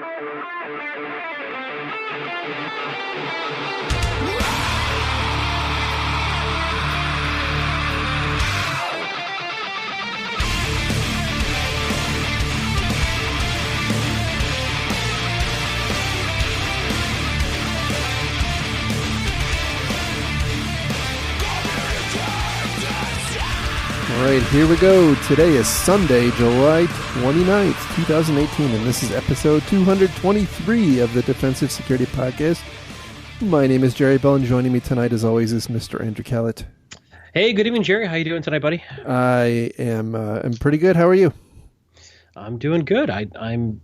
All right, here we go. Today is Sunday, July 29th, 2018, and this is episode 223 of the Defensive Security Podcast. My name is Jerry Bell, and joining me tonight, as always, is Mr. Andrew Callett. Hey, good evening, Jerry. How you doing tonight, buddy? I am pretty good. How are you? I'm doing good. I'm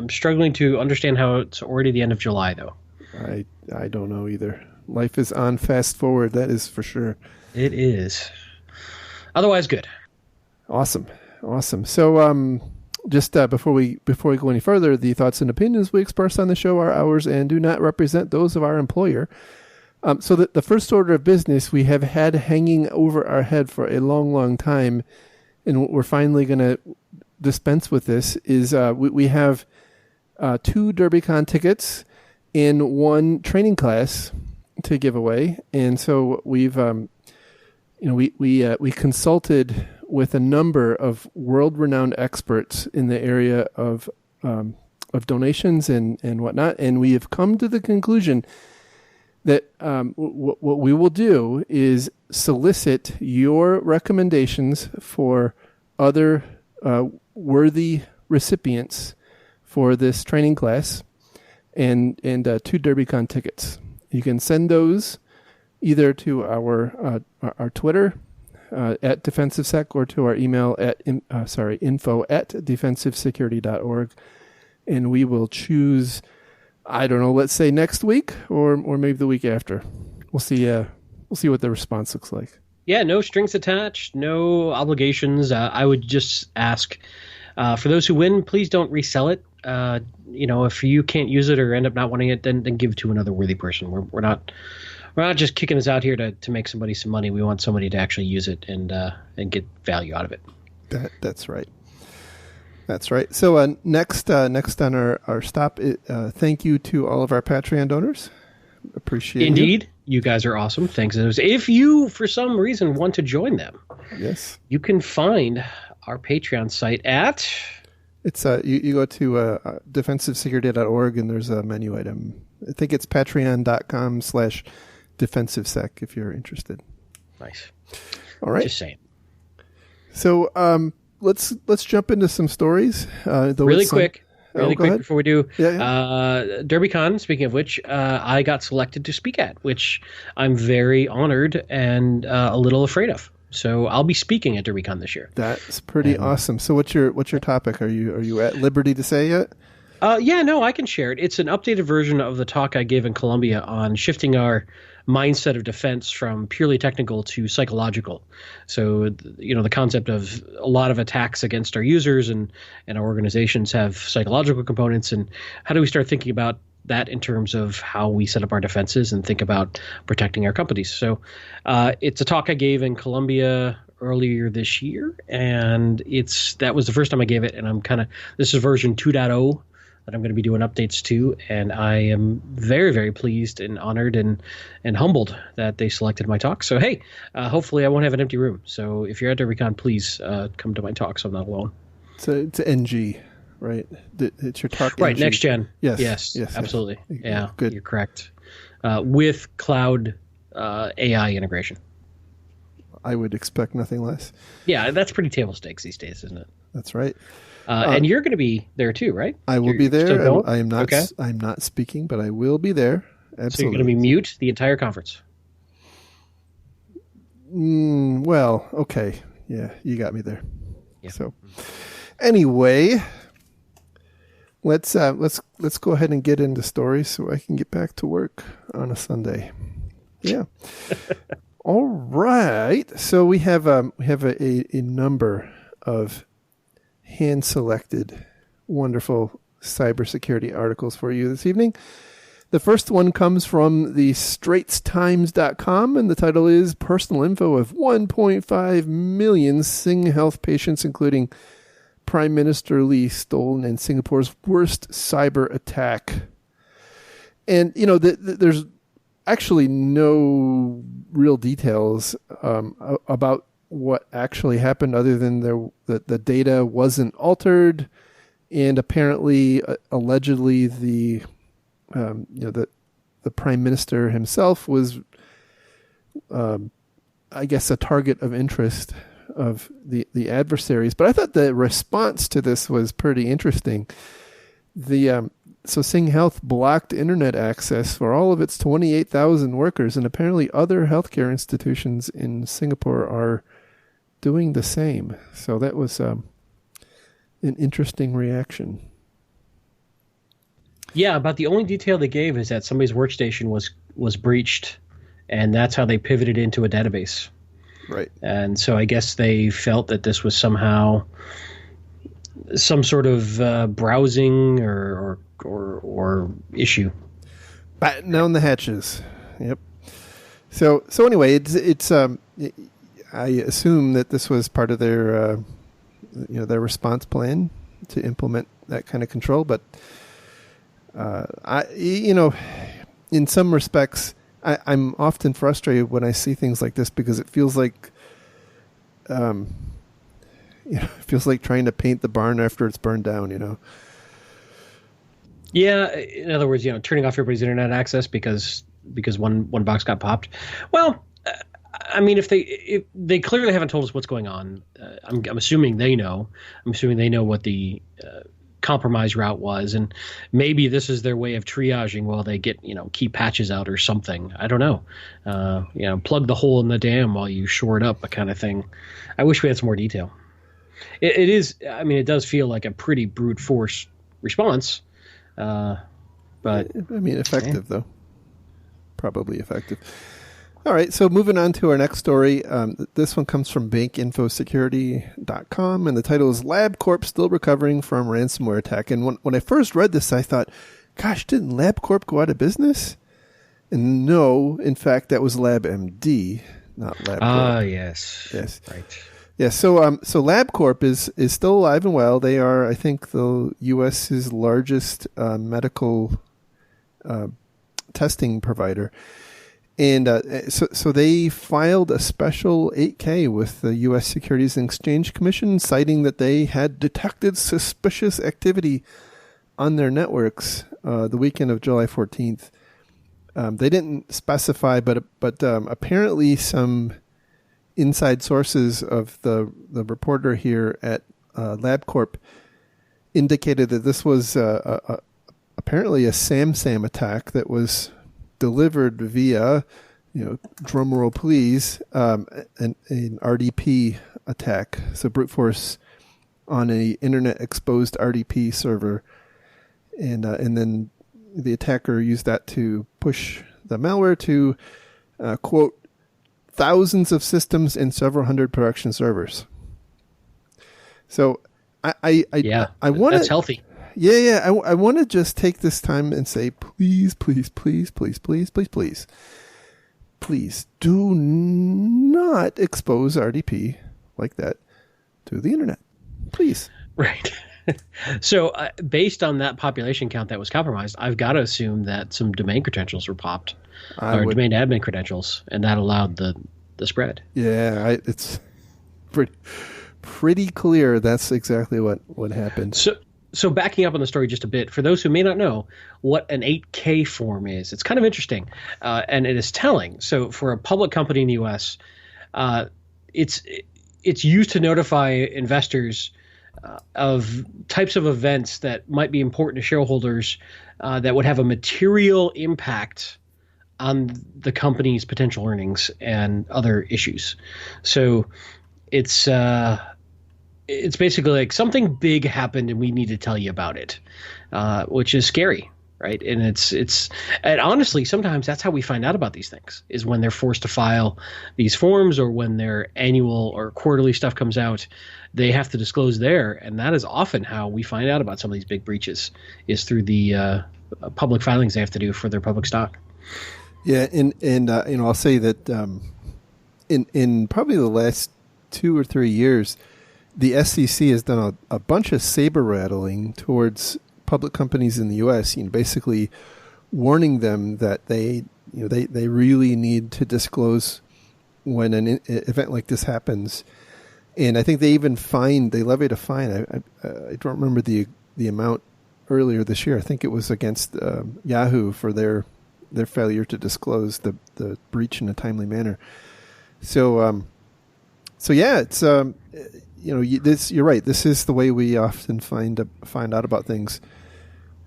struggling to understand how it's already the end of July, though. I don't know either. Life is on fast forward, that is for sure. It is. Otherwise, good. Awesome. So, just before we go any further, the thoughts and opinions we express on the show are ours and do not represent those of our employer. So the first order of business we have had hanging over our head for a long, long time, and we're finally going to dispense with this, is we have 2 DerbyCon tickets and 1 training class to give away. And so we've... we consulted with a number of world-renowned experts in the area of donations and whatnot, and we have come to the conclusion that what we will do is solicit your recommendations for other worthy recipients for this training class and 2 DerbyCon tickets. You can send those either to our Twitter at DefensiveSec or to our email at info@defensivesecurity.org, and we will choose, I don't know, let's say next week or maybe the week after. We'll see what the response looks like. Yeah, no strings attached, no obligations. I would just ask for those who win, please don't resell it. If you can't use it or end up not wanting it, then give it to another worthy person. We're not just kicking us out here to make somebody some money. We want somebody to actually use it and get value out of it. That's right. That's right. So next on our stop, thank you to all of our Patreon donors. Appreciate it. Indeed. You guys are awesome. Thanks. If you, for some reason, want to join them, yes, you can find our Patreon site at... It's you go to defensivesecurity.org and there's a menu item. I think it's patreon.com/defensivesec if you're interested. Nice. All right. Just saying. So let's jump into some stories. Really quick before we do. Yeah. DerbyCon, speaking of which, I got selected to speak at, which I'm very honored and a little afraid of. So I'll be speaking at DerbyCon this year. That's pretty awesome. So what's your topic? Are you at liberty to say yet? I can share it. It's an updated version of the talk I gave in Columbia on shifting our mindset of defense from purely technical to psychological. So, the concept of a lot of attacks against our users and our organizations have psychological components, and how do we start thinking about that in terms of how we set up our defenses and think about protecting our companies. So it's a talk I gave in Columbia earlier this year, and that was the first time I gave it, and this is version 2.0 that I'm going to be doing updates to, and I am very, very pleased and honored and humbled that they selected my talk. So, hey, hopefully I won't have an empty room. So if you're at DerbyCon, please come to my talk so I'm not alone. It's NG. Right, it's your talk. Right, next gen. Yes, absolutely. Yes. Yeah, good. You're correct. With cloud AI integration. I would expect nothing less. Yeah, that's pretty table stakes these days, isn't it? That's right. And you're going to be there too, right? I will be there. I am not. Okay. I'm not speaking, but I will be there. Absolutely. So you're going to be mute the entire conference. Well, okay. Yeah, you got me there. Yeah. So, anyway. Let's go ahead and get into stories so I can get back to work on a Sunday. Yeah. All right. So we have a number of hand-selected, wonderful cybersecurity articles for you this evening. The first one comes from the straitstimes.com, and the title is Personal Info of 1.5 million SingHealth patients, including Prime Minister Lee stolen in Singapore's worst cyber attack. And, there's actually no real details about what actually happened other than the data wasn't altered. And apparently, allegedly, the Prime Minister himself was, I guess, a target of interest of the adversaries. But I thought the response to this was pretty interesting. So SingHealth blocked internet access for all of its 28,000 workers, and apparently other healthcare institutions in Singapore are doing the same. So that was an interesting reaction. Yeah, about the only detail they gave is that somebody's workstation was breached, and that's how they pivoted into a database. Right. And so I guess they felt that this was somehow some sort of browsing or issue. Batten down the hatches. Yep. So anyway, it's I assume that this was part of their their response plan to implement that kind of control. But in some respects, I'm often frustrated when I see things like this because it feels like, it feels like trying to paint the barn after it's burned down. Yeah, in other words, turning off everybody's internet access because one box got popped. Well, I mean, if they clearly haven't told us what's going on, I'm assuming they know. I'm assuming they know what the compromise route was, and maybe this is their way of triaging while they get key patches out or something. I don't know. Plug the hole in the dam while you shore it up, a kind of thing. I wish we had some more detail. It is. I mean, it does feel like a pretty brute force response. But I mean, effective though. Probably effective. All right, so moving on to our next story. This one comes from bankinfosecurity.com, and the title is LabCorp Still Recovering from Ransomware Attack. And when I first read this, I thought, gosh, didn't LabCorp go out of business? And no, in fact, that was LabMD, not LabCorp. Ah, yes. Yes. Right. Yeah, so LabCorp is still alive and well. They are, I think, the U.S.'s largest medical testing provider. And so they filed a special 8K with the U.S. Securities and Exchange Commission, citing that they had detected suspicious activity on their networks the weekend of July 14th. They didn't specify, but apparently some inside sources of the reporter here at LabCorp indicated that this was apparently a SamSam attack that was delivered via, drum roll please, an RDP attack. So brute force on a internet exposed RDP server, and then the attacker used that to push the malware to quote thousands of systems and several hundred production servers. So I want that's healthy. Yeah. I want to just take this time and say, please do not expose RDP like that to the internet. Please. Right. So based on that population count that was compromised, I've got to assume that some domain credentials were popped, domain admin credentials, and that allowed the spread. Yeah, it's pretty clear that's exactly what happened. So backing up on the story just a bit, for those who may not know what an 8K form is, it's kind of interesting, and it is telling. So for a public company in the U.S., it's used to notify investors of types of events that might be important to shareholders that would have a material impact on the company's potential earnings and other issues. So it's basically like something big happened and we need to tell you about it, which is scary, right? And and honestly, sometimes that's how we find out about these things, is when they're forced to file these forms or when their annual or quarterly stuff comes out, they have to disclose there. And that is often how we find out about some of these big breaches, is through the public filings they have to do for their public stock. Yeah, and I'll say that in probably the last 2 or 3 years, the SEC has done a bunch of saber rattling towards public companies in the U.S., basically warning them that they really need to disclose when an event like this happens. And I think they even levied a fine. I don't remember the amount earlier this year. I think it was against Yahoo for their failure to disclose the breach in a timely manner. So yeah, it's you're right. This is the way we often find out about things.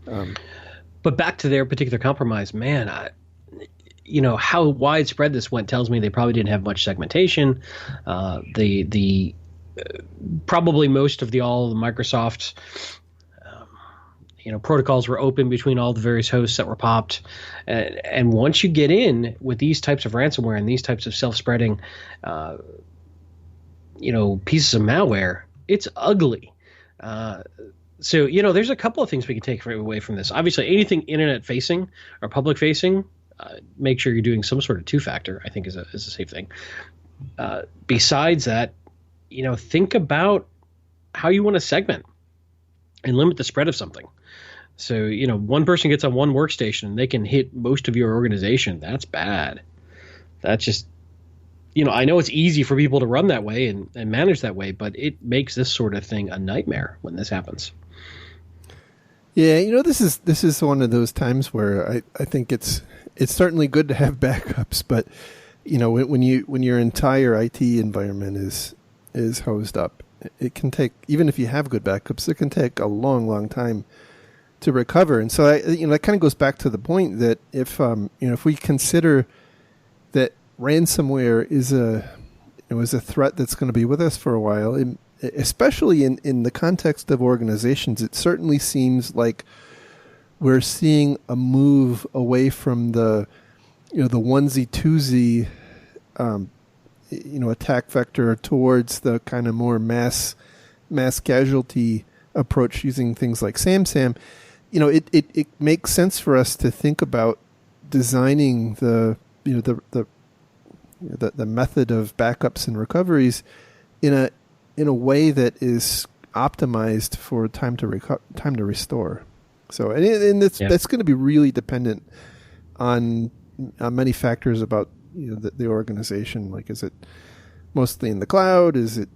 But back to their particular compromise, man. How widespread this went tells me they probably didn't have much segmentation. Probably most of all the Microsoft protocols were open between all the various hosts that were popped. And once you get in with these types of ransomware and these types of self-spreading, pieces of malware, it's ugly. So there's a couple of things we can take away from this. Obviously, anything internet-facing or public-facing, make sure you're doing some sort of two-factor, I think is a safe thing. Besides that, think about how you want to segment and limit the spread of something. So, one person gets on one workstation and they can hit most of your organization. That's bad. That's just, I know it's easy for people to run that way and manage that way, but it makes this sort of thing a nightmare when this happens. Yeah, this is one of those times where I think it's certainly good to have backups, but when your entire IT environment is hosed up, it can take, even if you have good backups, it can take a long, long time to recover. And so that kind of goes back to the point that if we consider that ransomware is a threat that's going to be with us for a while, especially in the context of organizations, it certainly seems like we're seeing a move away from the onesie twosie attack vector towards the kind of more mass casualty approach using things like SamSam. It makes sense for us to think about designing the method of backups and recoveries in a way that is optimized for time to restore. So that's going to be really dependent on many factors about the organization. Like, is it mostly in the cloud? Is it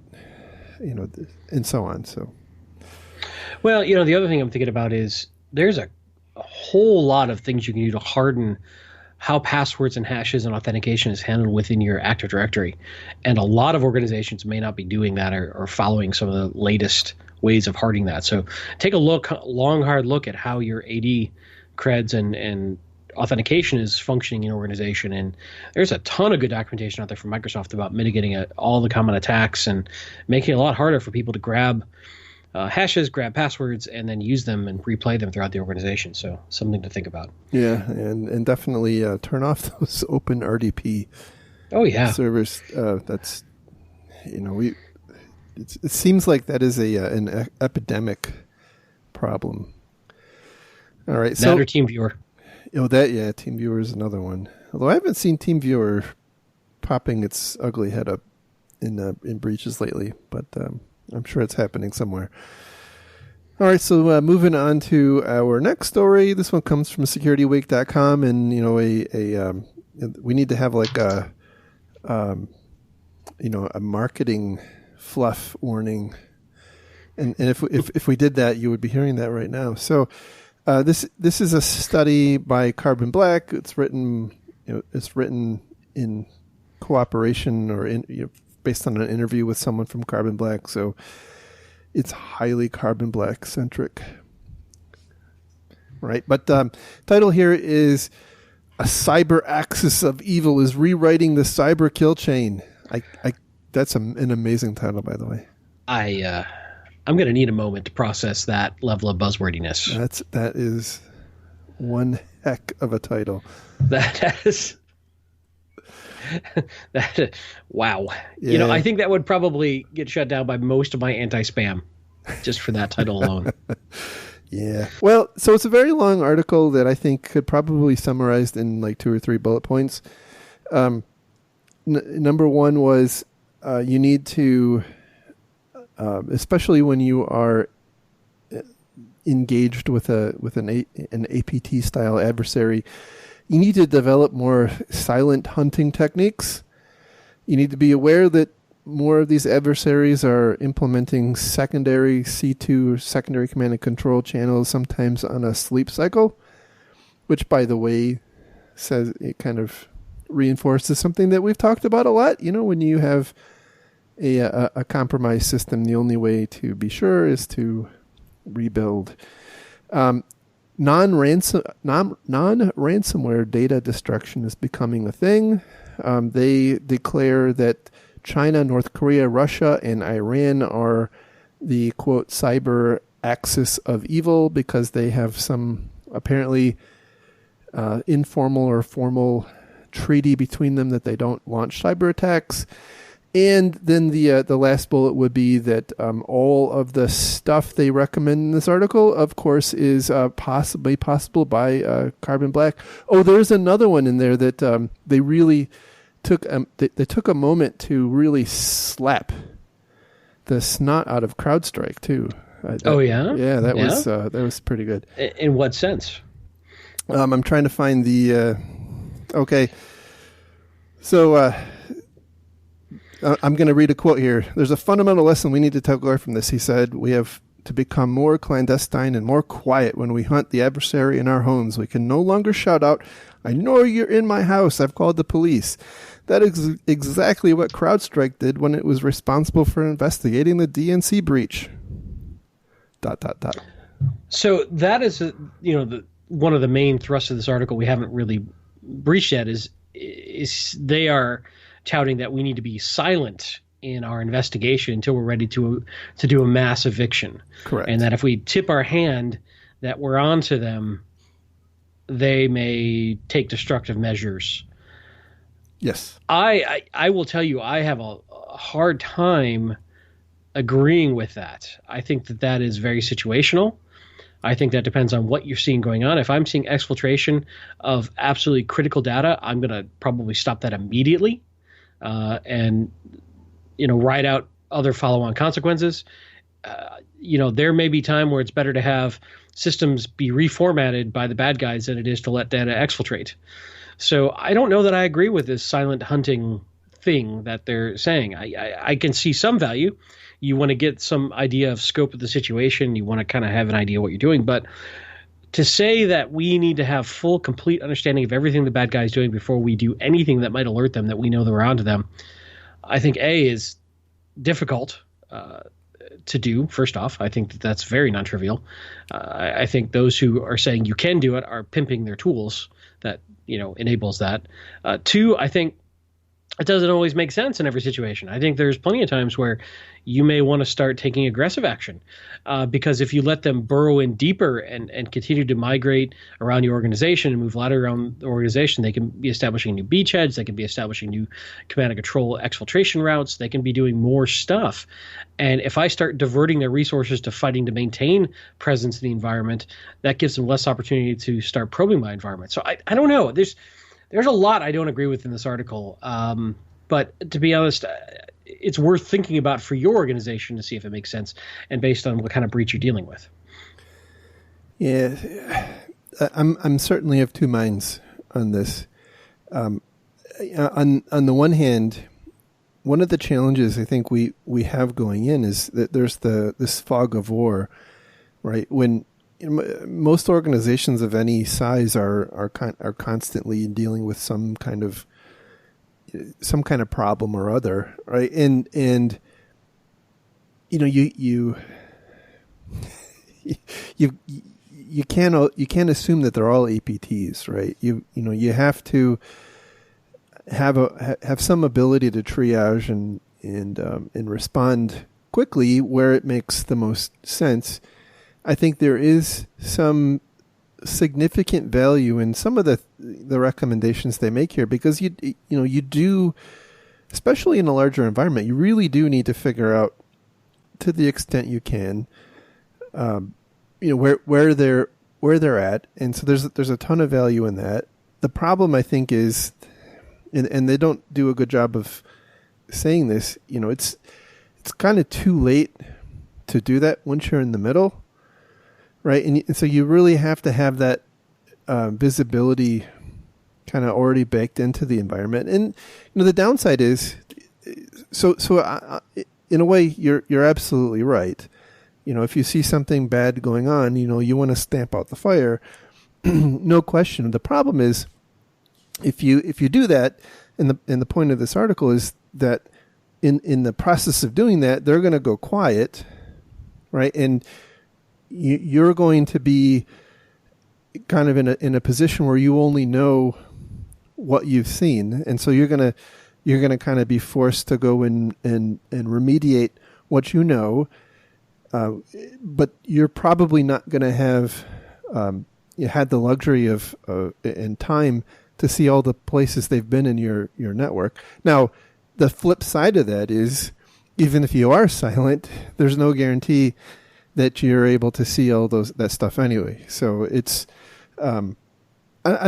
and so on. So, well, the other thing I'm thinking about is there's a whole lot of things you can do to harden how passwords and hashes and authentication is handled within your Active Directory. And a lot of organizations may not be doing that or following some of the latest ways of hardening that. So take a long, hard look at how your AD creds and authentication is functioning in your organization. And there's a ton of good documentation out there from Microsoft about mitigating all the common attacks and making it a lot harder for people to grab hashes, grab passwords, and then use them and replay them throughout the organization. So something to think about. Yeah, and definitely turn off those open RDP servers. That's it seems like that is an epidemic problem. All right, that or TeamViewer. TeamViewer is another one. Although I haven't seen TeamViewer popping its ugly head up in breaches lately, but I'm sure it's happening somewhere. All right, so moving on to our next story. This one comes from SecurityWeek.com, and we need to have like a marketing fluff warning, and if we did that, you would be hearing that right now. So this is a study by Carbon Black. It's written in cooperation or based on an interview with someone from Carbon Black, so it's highly Carbon Black centric, right? But title here is "A Cyber Axis of Evil is Rewriting the Cyber Kill Chain." That's an amazing title, by the way. I'm going to need a moment to process that level of buzzwordiness. That is one heck of a title. That is. Wow. Yeah. I think that would probably get shut down by most of my anti-spam just for that title alone. Yeah. Well, so it's a very long article that I think could probably be summarized in like 2 or 3 bullet points. Number one was you need to especially when you are engaged with an APT style adversary. You need to develop more silent hunting techniques. You need to be aware that more of these adversaries are implementing secondary C2 or secondary command and control channels, sometimes on a sleep cycle, which, by the way, says it kind of reinforces something that we've talked about a lot. When you have a compromised system, the only way to be sure is to rebuild. Non-ransomware data destruction is becoming a thing. They declare that China, North Korea, Russia, and Iran are the, quote, cyber axis of evil because they have some apparently informal or formal treaty between them that they don't launch cyber attacks. And then the last bullet would be that all of the stuff they recommend in this article, of course, is possible by Carbon Black. Oh, there's another one in there that they really took they took a moment to really slap the snot out of CrowdStrike too. Yeah, that was pretty good. In what sense? I'm trying to find the. Okay, so. I'm going to read a quote here. There's a fundamental lesson we need to take away from this. He said, we have to become more clandestine and more quiet when we hunt the adversary in our homes. We can no longer shout out, I know you're in my house. I've called the police. That is exactly what CrowdStrike did when it was responsible for investigating the DNC breach. ... So that is, one of the main thrusts of this article we haven't really breached yet is they are touting that we need to be silent in our investigation until we're ready to do a mass eviction. Correct. And that if we tip our hand that we're on to them, they may take destructive measures. Yes. I will tell you, I have a hard time agreeing with that. I think that is very situational. I think that depends on what you're seeing going on. If I'm seeing exfiltration of absolutely critical data, I'm going to probably stop that immediately. And ride out other follow-on consequences. There may be time where it's better to have systems be reformatted by the bad guys than it is to let data exfiltrate. So I don't know that I agree with this silent hunting thing that they're saying. I can see some value. You want to get some idea of scope of the situation. You want to kind of have an idea what you're doing. But to say that we need to have full, complete understanding of everything the bad guy is doing before we do anything that might alert them that we know that we're onto them, I think is difficult to do. First off, I think that's very non-trivial. I think those who are saying you can do it are pimping their tools that enables that. Two, I think it doesn't always make sense in every situation. I think there's plenty of times where you may want to start taking aggressive action because if you let them burrow in deeper and continue to migrate around your organization and move lateral around the organization, they can be establishing new beachheads. They can be establishing new command and control exfiltration routes. They can be doing more stuff. And if I start diverting their resources to fighting to maintain presence in the environment, that gives them less opportunity to start probing my environment. So I don't know. There's a lot I don't agree with in this article. But to be honest, it's worth thinking about for your organization to see if it makes sense and based on what kind of breach you're dealing with. Yeah, I'm certainly of two minds on this. On the one hand, one of the challenges I think we have going in is that there's this fog of war, right? When most organizations of any size are constantly dealing with some kind of problem or other, right? And you can't assume that they're all APTs, right? You have to have some ability to triage and respond quickly where it makes the most sense. I think there is some significant value in some of the recommendations they make here because you do, especially in a larger environment, you really do need to figure out to the extent you can, where they're at, and so there's a ton of value in that. The problem I think is, and they don't do a good job of saying this, it's it's kind of too late to do that once you're in the middle, right? And so you really have to have that visibility kind of already baked into the environment. And the downside is, in a way, you're absolutely right. If you see something bad going on, you want to stamp out the fire, no question. The problem is, if you do that, and the point of this article is that in the process of doing that, they're going to go quiet, right? And you're going to be kind of in a position where you only know what you've seen, and so you're gonna kind of be forced to go and remediate what you know, but you're probably not going to have you had the luxury of and time to see all the places they've been in your network. Now, the flip side of that is, even if you are silent, there's no guarantee that you're able to see all that stuff anyway. So it's I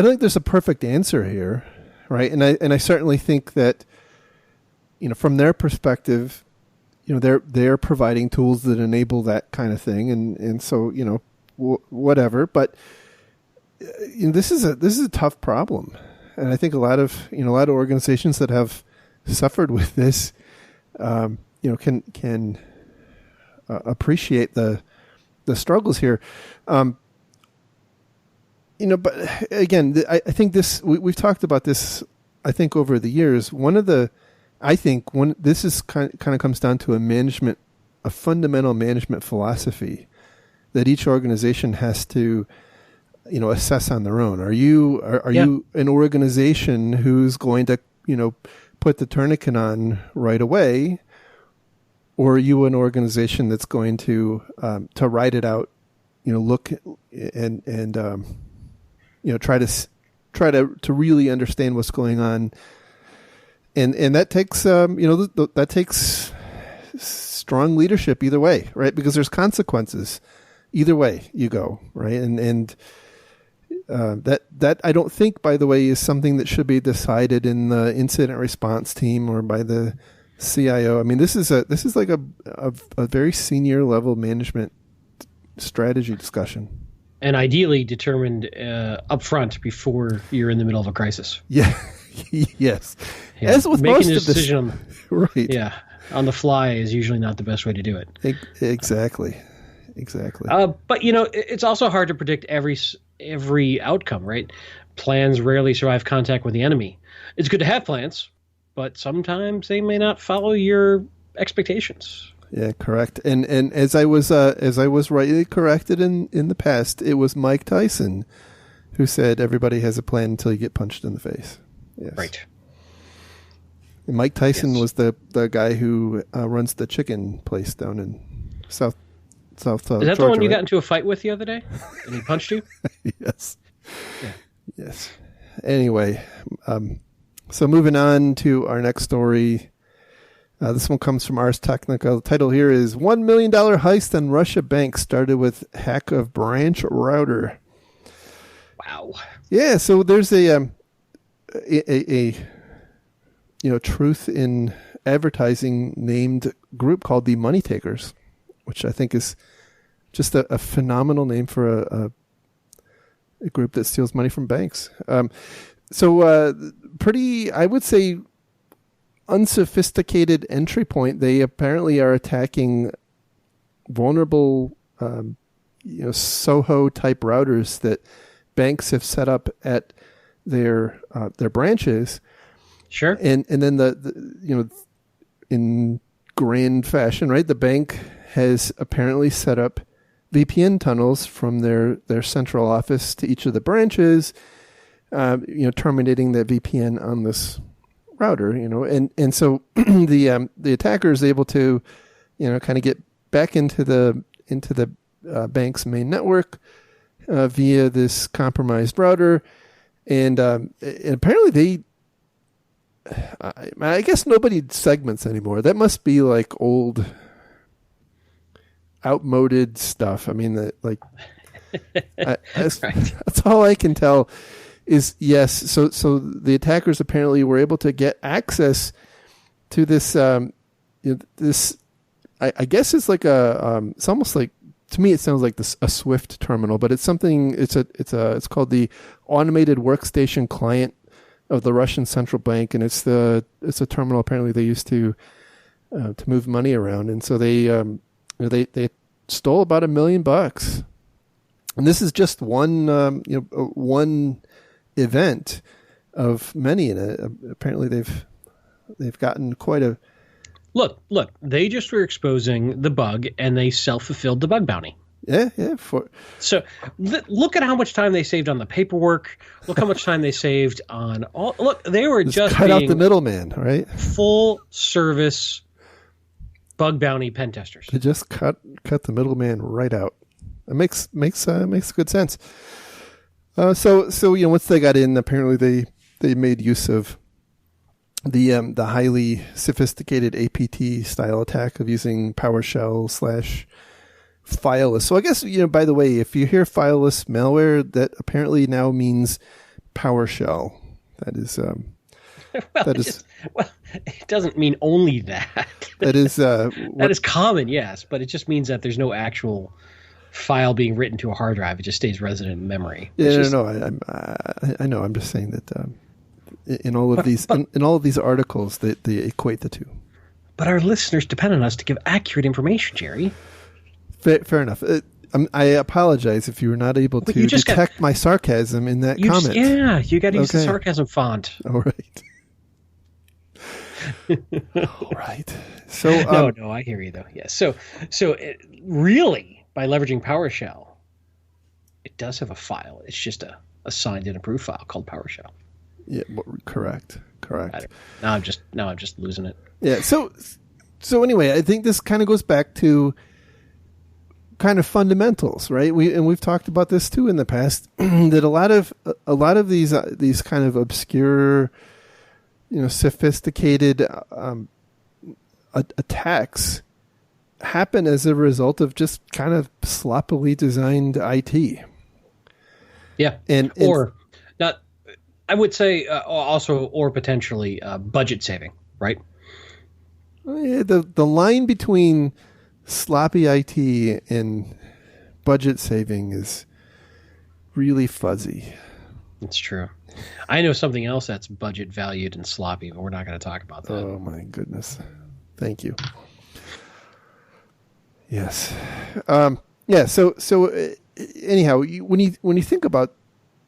don't think there's a perfect answer here, right? And I certainly think that from their perspective, they're providing tools that enable that kind of thing, and so whatever. But this is a tough problem, and I think a lot of organizations that have suffered with this, can appreciate the struggles here. But again, I think we've talked about this, I think, over the years. This is kind of comes down to a fundamental management philosophy that each organization has to, assess on their own. Are you an organization who's going to, put the tourniquet on right away, or are you an organization that's going to ride it out, look and try to really understand what's going on, and that takes that takes strong leadership either way, right? Because there's consequences either way you go, right? And that I don't think, by the way, is something that should be decided in the incident response team or by the CIO. I mean, this is like a very senior level management strategy discussion. And ideally determined up front before you're in the middle of a crisis. Yeah. Yes. Yeah. As with Making most a of this, decision right? Yeah, on the fly is usually not the best way to do it. Exactly. But it's also hard to predict every outcome, right? Plans rarely survive contact with the enemy. It's good to have plans, but sometimes they may not follow your expectations. Yeah, correct. And as I was rightly corrected in the past, it was Mike Tyson who said everybody has a plan until you get punched in the face. Yes. Right. And Mike Tyson was the guy who runs the chicken place down in South Is that Georgia, the one you right? got into a fight with the other day? And he punched you? Yes. Yeah. Yes. Anyway, so moving on to our next story. This one comes from Ars Technica. The title here is $1 million heist on Russia bank started with hack of branch router. Wow. Yeah, so there's a truth in advertising named group called the Money Takers, which I think is just a phenomenal name for a group that steals money from banks. Pretty, I would say, unsophisticated entry point. They apparently are attacking vulnerable, Soho type routers that banks have set up at their branches. Sure. And then the in grand fashion, right? The bank has apparently set up VPN tunnels from their central office to each of the branches, terminating that VPN on this router, and so the attacker is able to, kind of get back into the bank's main network via this compromised router, and apparently I guess nobody segments anymore. That must be like old, outmoded stuff. I mean, that's all I can tell. Is yes. So the attackers apparently were able to get access to this this I guess it's like it's almost like, to me it sounds like a Swift terminal, but it's something. It's called the Automated Workstation Client of the Russian Central Bank, and it's a terminal apparently they used to move money around, and so they stole about $1 million, and this is just one one event of many, and apparently they've gotten quite a look. They just were exposing the bug, and they self-fulfilled the bug bounty. Yeah. So look at how much time they saved on the paperwork. Look how much time they saved on all. Look, they were just cut out the middleman, right? Full service bug bounty pen testers. They just cut the middleman right out. It makes good sense. So once they got in, apparently they made use of the highly sophisticated APT style attack of using PowerShell / fileless. So I guess, by the way, if you hear fileless malware, that apparently now means PowerShell. That is it doesn't mean only that. That is that is common, yes, but it just means that there's no actual file being written to a hard drive. It just stays resident in memory. Yeah, I know. I'm just saying that in all of these articles that they equate the two. But our listeners depend on us to give accurate information, Jerry. Fair enough. I apologize if you were not able to detect my sarcasm in that comment. You got to use the sarcasm font. All right. All right. So no, I hear you though. Yes. So really, by leveraging PowerShell, it does have a file. It's just a signed and approved file called PowerShell. Yeah. Correct. Now I'm just losing it. Yeah. So anyway, I think this kind of goes back to kind of fundamentals, right? We've talked about this too in the past, that a lot of these kind of obscure, sophisticated attacks happen as a result of just kind of sloppily designed IT. Yeah, or not. I would say also, or potentially budget saving, right? The line between sloppy IT and budget saving is really fuzzy. It's true. I know something else that's budget valued and sloppy, but we're not going to talk about that. Oh my goodness. Thank you. Yes. So anyhow, when you think about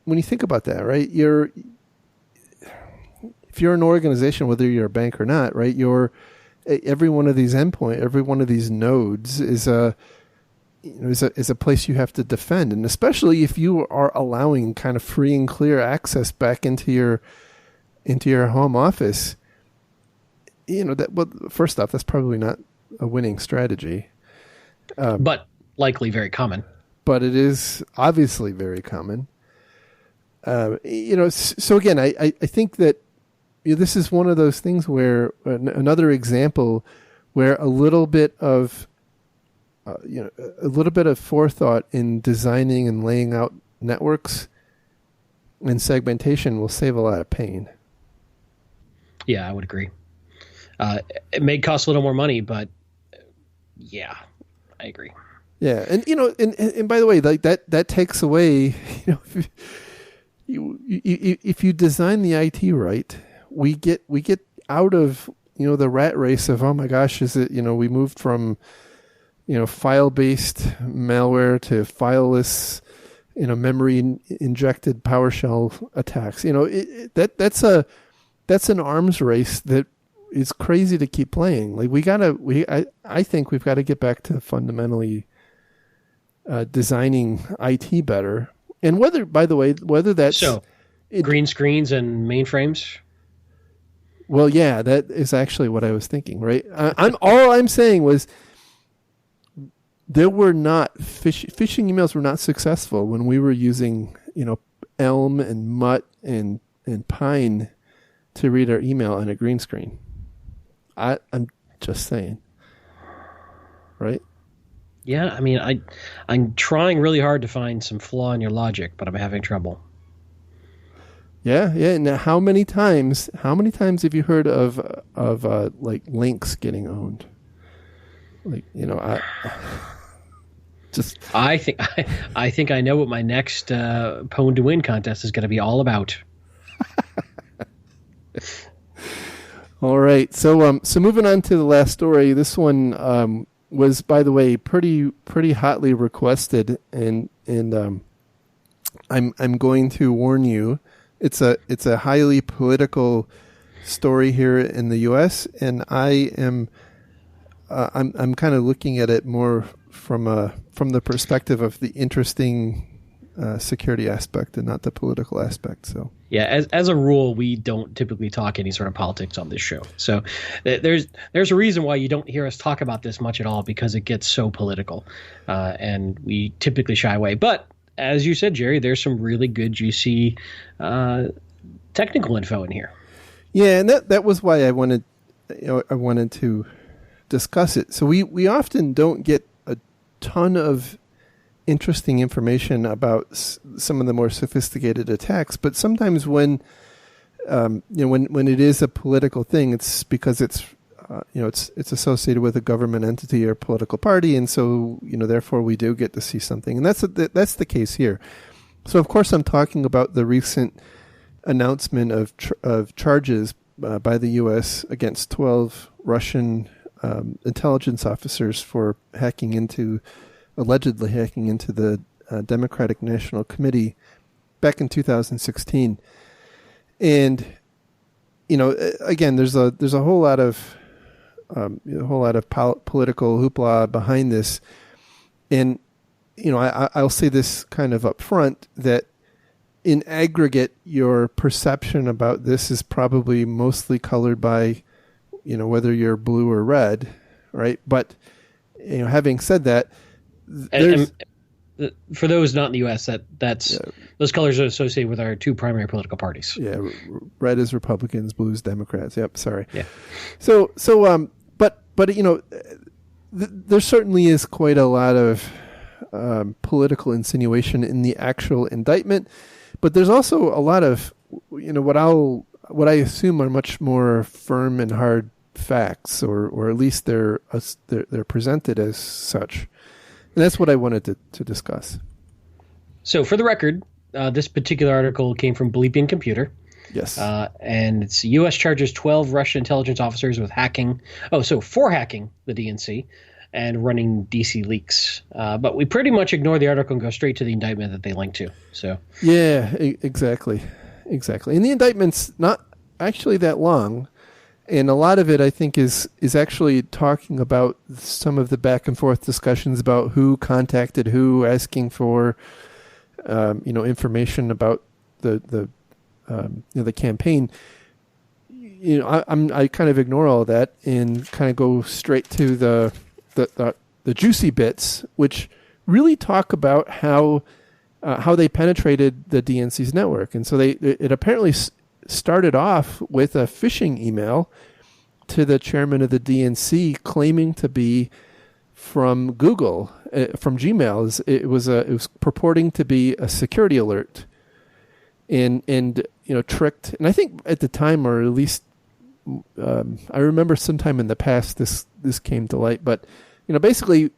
that, right? If you're an organization, whether you're a bank or not, right? Every one of these every one of these nodes is a place you have to defend, and especially if you are allowing kind of free and clear access back into your home office, first off, that's probably not a winning strategy, but likely very common. But it is obviously very common. So again, I think that. This is one of those things where another example where a little bit of forethought in designing and laying out networks and segmentation will save a lot of pain. Yeah, I would agree. It may cost a little more money, but yeah, I agree. Yeah, and and by the way, like that takes away, if you design the IT right. We get out of the rat race of, oh my gosh, is it we moved from file based malware to fileless memory injected PowerShell attacks. That's an arms race that is crazy to keep playing. Like I think we've got to get back to fundamentally designing IT better, and whether that's green screens and mainframes. Well, yeah, that is actually what I was thinking, right? All I'm saying was there were not phishing emails were not successful when we were using, Elm and Mutt and Pine to read our email on a green screen. I'm just saying, right? Yeah, I mean, I'm trying really hard to find some flaw in your logic, but I'm having trouble. Yeah. Now, how many times have you heard of like links getting owned? Like, I think I know what my next Pwn to Win contest is going to be all about. All right. So moving on to the last story. This one was, by the way, pretty hotly requested, and I'm going to warn you. It's a highly political story here in the U.S., and I'm kind of looking at it more from the perspective of the interesting security aspect and not the political aspect. So yeah, as a rule, we don't typically talk any sort of politics on this show. So there's a reason why you don't hear us talk about this much at all, because it gets so political, and we typically shy away. But as you said, Jerry, there's some really good, juicy technical info in here. Yeah, and that was why I wanted to discuss it. So we often don't get a ton of interesting information about some of the more sophisticated attacks, but sometimes when it is a political thing, it's because it's associated with a government entity or political party, and so therefore we do get to see something, and that's the case here. So of course I'm talking about the recent announcement of charges by the U.S. against 12 Russian intelligence officers for allegedly hacking into the Democratic National Committee back in 2016. And again, there's a whole lot of political hoopla behind this, and I'll say this kind of up front, that in aggregate, your perception about this is probably mostly colored by, whether you're blue or red, right? But, having said that, and for those not in the U.S., those colors are associated with our two primary political parties. Yeah, red is Republicans, blue is Democrats. Yep, sorry. Yeah. But there certainly is quite a lot of political insinuation in the actual indictment. But there's also a lot of, what I assume are much more firm and hard facts, or at least they're presented as such, and that's what I wanted to discuss. So, for the record, this particular article came from Bleeping Computer. Yes, and it's U.S. charges 12 Russian intelligence officers with for hacking the DNC and running DC leaks. But we pretty much ignore the article and go straight to the indictment that they link to. So yeah, exactly. And the indictment's not actually that long, and a lot of it, I think, is actually talking about some of the back and forth discussions about who contacted who, asking for information about the campaign. I kind of ignore all that and kind of go straight to the juicy bits, which really talk about how they penetrated the DNC's network. And so it apparently started off with a phishing email to the chairman of the DNC claiming to be from Google, from Gmail. It was purporting to be a security alert, and tricked. And I think at the time, or at least I remember sometime in the past, this came to light. But basically,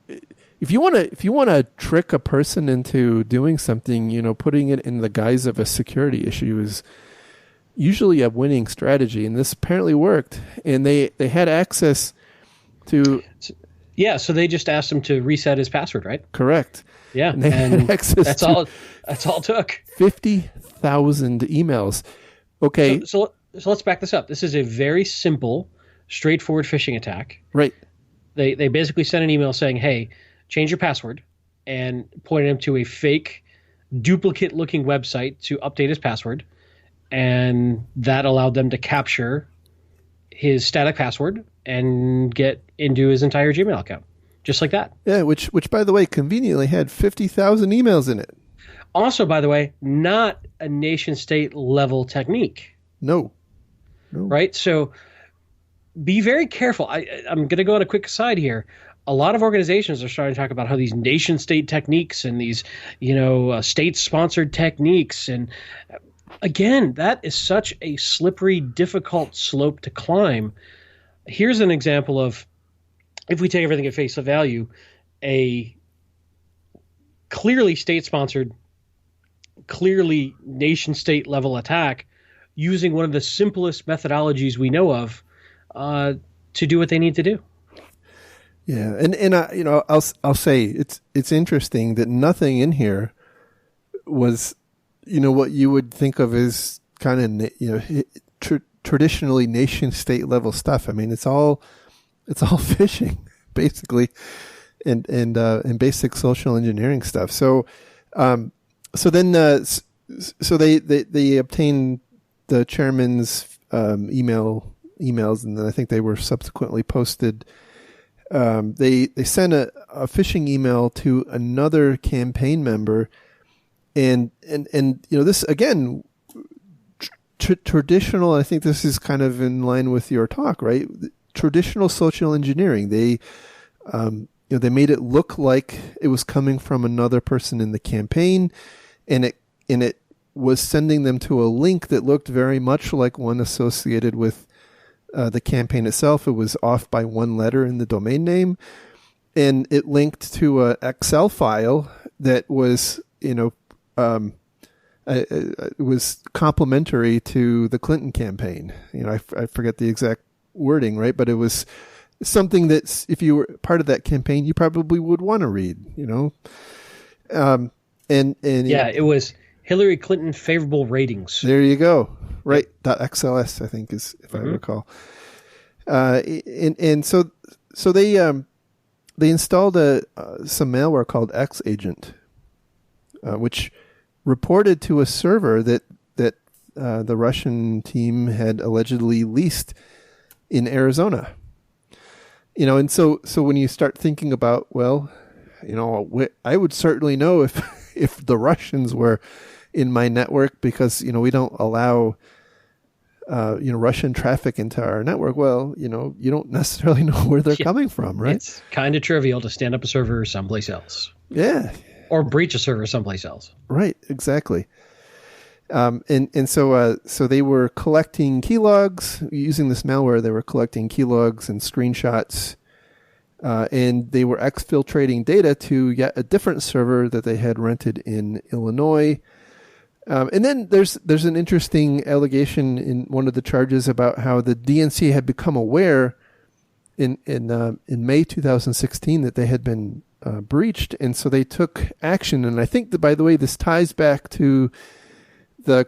if you want to trick a person into doing something, putting it in the guise of a security issue is usually a winning strategy, and this apparently worked. And they had access to. Yeah, so they just asked him to reset his password, right? Correct. Yeah, and they had access. That's all it took. 50,000 emails. Okay. So let's back this up. This is a very simple, straightforward phishing attack. Right. They basically sent an email saying, "Hey, change your password," and pointed him to a fake, duplicate-looking website to update his password, and that allowed them to capture his static password and get into his entire Gmail account, just like that. Yeah, which by the way, conveniently had 50,000 emails in it. Also, by the way, not a nation-state level technique. No. Right? So be very careful. I'm going to go on a quick aside here. A lot of organizations are starting to talk about how these nation-state techniques and these, state-sponsored techniques. And again, that is such a slippery, difficult slope to climb. Here's an example of if we take everything at face value, a clearly state-sponsored, clearly nation-state level attack using one of the simplest methodologies we know of to do what they need to do. Yeah, and I'll say it's interesting that nothing in here was, what you would think of as kind of traditionally nation state level stuff. I mean, it's all phishing basically, and basic social engineering stuff. So they obtained the chairman's emails, and then I think they were subsequently posted. They sent a phishing email to another campaign member, and this again, traditional. I think this is kind of in line with your talk, right? Traditional social engineering. They they made it look like it was coming from another person in the campaign, and it was sending them to a link that looked very much like one associated with the campaign itself. It was off by one letter in the domain name, and it linked to an Excel file that was, it was complementary to the Clinton campaign. I forget the exact wording, right? But it was something that if you were part of that campaign, you probably would want to read. And it was Hillary Clinton favorable ratings. There you go. Right. .xls, I think is, if I recall. And so they installed some malware called X-Agent, which reported to a server that the Russian team had allegedly leased in Arizona. And so when you start thinking about, I would certainly know if the Russians were in my network, because we don't allow Russian traffic into our network. Well, you don't necessarily know where they're coming from, right? It's kind of trivial to stand up a server someplace else. Yeah. Or breach a server someplace else. Right, exactly. And so they were collecting keylogs using this malware. They were collecting keylogs and screenshots, and they were exfiltrating data to yet a different server that they had rented in Illinois. And then there's an interesting allegation in one of the charges about how the DNC had become aware in May 2016 that they had been breached, and so they took action. And I think that, by the way, this ties back to the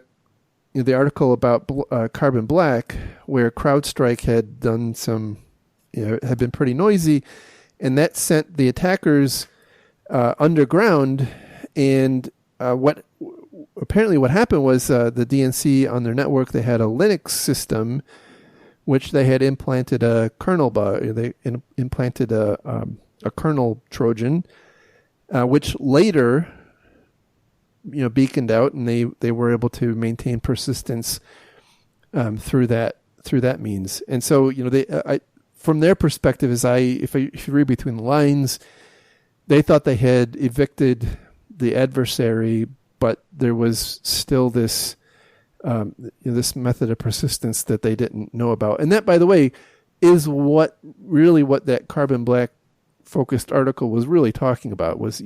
article about Carbon Black, where CrowdStrike had done some, had been pretty noisy, and that sent the attackers underground. And what happened was the DNC on their network, they had a Linux system, which they had implanted a kernel bug. They implanted a kernel Trojan, which later beaconed out, and they were able to maintain persistence through that means. And so from their perspective, if you read between the lines, they thought they had evicted the adversary, but there was still this this method of persistence that they didn't know about. And that, by the way, is what that Carbon Black focused article was really talking about. Was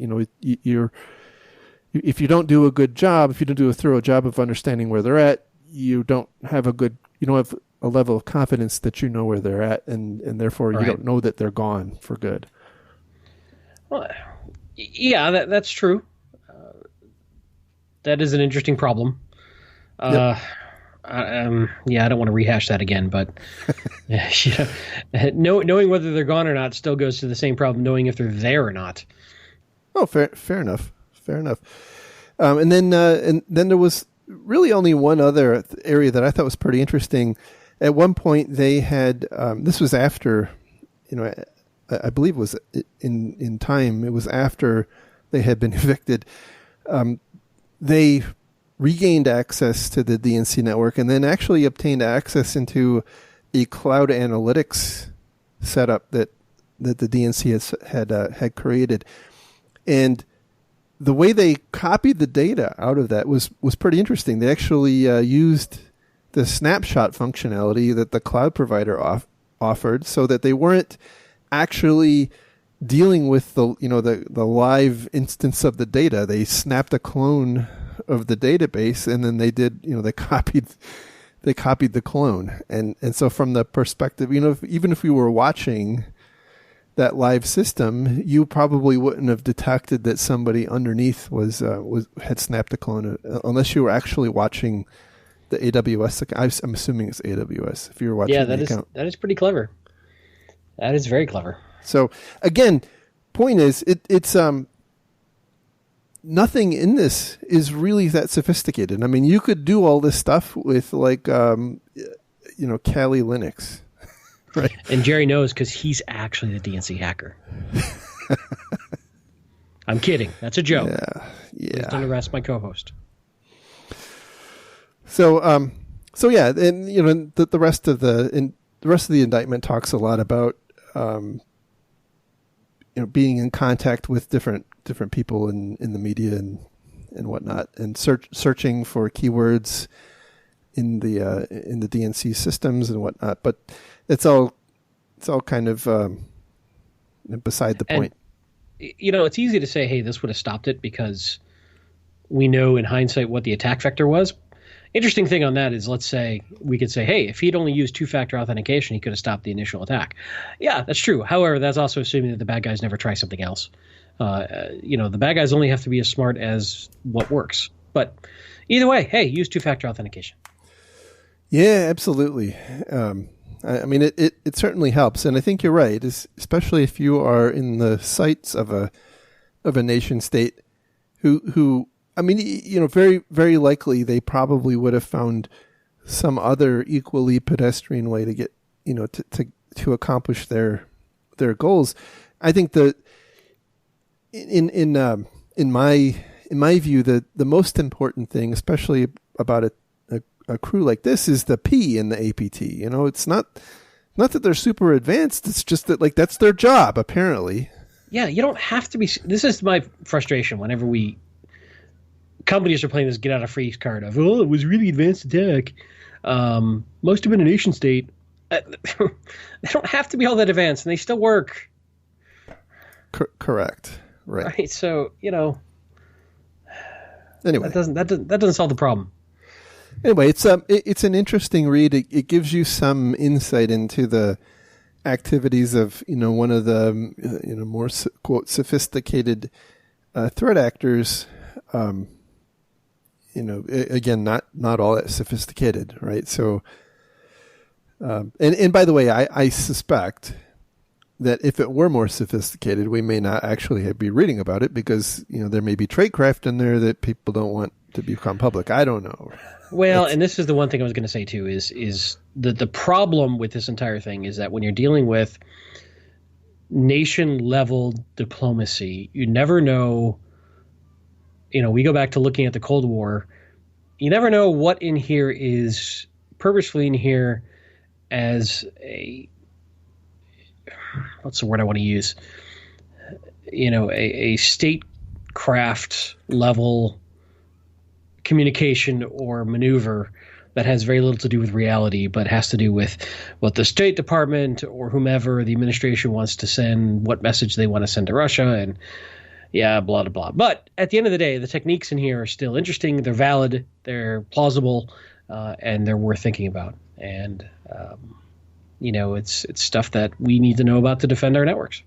if you don't do a good job, if you don't do a thorough job of understanding where they're at, you don't have a level of confidence that you know where they're at, and therefore you don't know that they're gone for good. Well, yeah, that's true. That is an interesting problem. Yep. I don't want to rehash that again, but knowing whether they're gone or not still goes to the same problem, knowing if they're there or not. Oh, fair enough. And then there was really only one other area that I thought was pretty interesting. At one point, they had this was after, I believe it was in time. It was after they had been evicted. They regained access to the DNC network, and then actually obtained access into a cloud analytics setup that the DNC had created. And the way they copied the data out of that was pretty interesting. They actually used the snapshot functionality that the cloud provider offered, so that they weren't actually dealing with the live instance of the data. They snapped a clone of the database, and then they copied the clone. And so from the perspective, even if we were watching that live system, you probably wouldn't have detected that somebody underneath had snapped a clone unless you were actually watching the AWS. I'm assuming it's AWS. If you were watching the account. That is pretty clever. That is very clever. So again, point is, it's nothing in this is really that sophisticated. I mean, you could do all this stuff with Kali Linux, right? And Jerry knows because he's actually the DNC hacker. I'm kidding. That's a joke. Yeah. Please don't arrest my co-host. So yeah, and the rest of the indictment talks a lot about being in contact with different people in the media and whatnot, and searching for keywords in the DNC systems and whatnot. But it's all kind of beside the point. It's easy to say, hey, this would have stopped it because we know in hindsight what the attack vector was. Interesting thing on that is, let's say we could say, hey, if he'd only used two-factor authentication, he could have stopped the initial attack. Yeah, that's true. However, that's also assuming that the bad guys never try something else. The bad guys only have to be as smart as what works. But either way, hey, use two-factor authentication. Yeah, absolutely. I mean, it certainly helps, and I think you're right, especially if you are in the sights of a nation state who. I mean, very, very likely they probably would have found some other equally pedestrian way to get, to accomplish their goals. I think that in my view, the most important thing, especially about a crew like this, is the P in the APT. It's not that they're super advanced. It's just that that's their job, apparently. Yeah, you don't have to be. This is my frustration whenever companies are playing this get out of free card of, it was really advanced attack. Must have been a nation state. They don't have to be all that advanced, and they still work. Correct. Right. So anyway, that doesn't solve the problem. Anyway, it's an interesting read. It gives you some insight into the activities of one of the more quote sophisticated threat actors. Again, not all that sophisticated, right? So, and by the way, I suspect that if it were more sophisticated, we may not actually be reading about it because, there may be tradecraft in there that people don't want to become public. I don't know. Well, and this is the one thing I was going to say too, is the problem with this entire thing is that when you're dealing with nation level diplomacy, you never know. We go back to looking at the Cold War. You never know what in here is purposefully in here as what's the word I want to use? A statecraft level communication or maneuver that has very little to do with reality, but has to do with what the State Department or whomever the administration wants to send, what message they want to send to Russia, and yeah, blah, blah, blah. But at the end of the day, the techniques in here are still interesting. They're valid. They're plausible, and they're worth thinking about. And, it's stuff that we need to know about to defend our networks.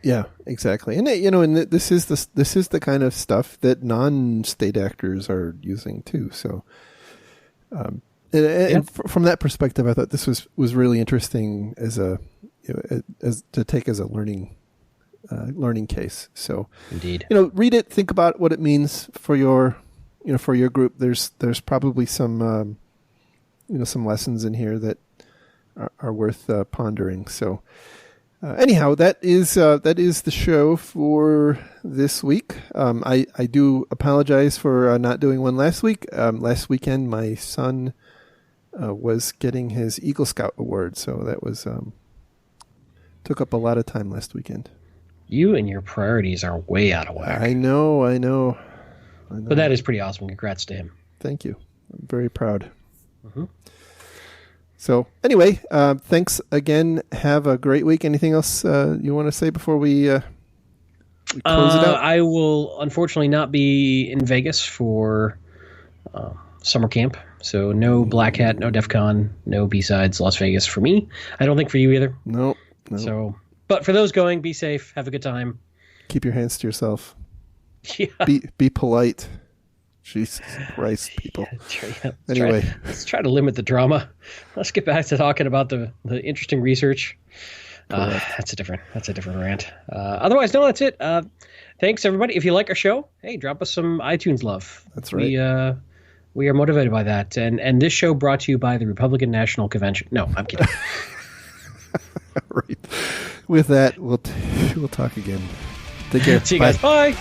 Yeah, exactly. And, this is the kind of stuff that non-state actors are using too. So, from that perspective, I thought this was really interesting as to take as a learning case. So indeed, read it, think about what it means for your group. There's probably some some lessons in here that are worth pondering. So anyhow, that is the show for this week. I do apologize for not doing one last week. Last weekend, my son was getting his Eagle Scout award, so that was took up a lot of time last weekend. You and your priorities are way out of whack. I know. But that is pretty awesome. Congrats to him. Thank you. I'm very proud. Mm-hmm. So anyway, thanks again. Have a great week. Anything else you want to say before we close it out? I will unfortunately not be in Vegas for summer camp. So no Black Hat, no DEF CON, no B-Sides Las Vegas for me. I don't think for you either. No. So, but for those going, be safe. Have a good time. Keep your hands to yourself. Yeah. Be polite. Jesus Christ, people. Anyway. Let's try to limit the drama. Let's get back to talking about the interesting research. That's a different rant. Otherwise, no, that's it. Thanks, everybody. If you like our show, hey, drop us some iTunes love. That's right. We are motivated by that. And this show brought to you by the Republican National Convention. No, I'm kidding. Right. With that, we'll talk again. Take care. See you guys. Bye.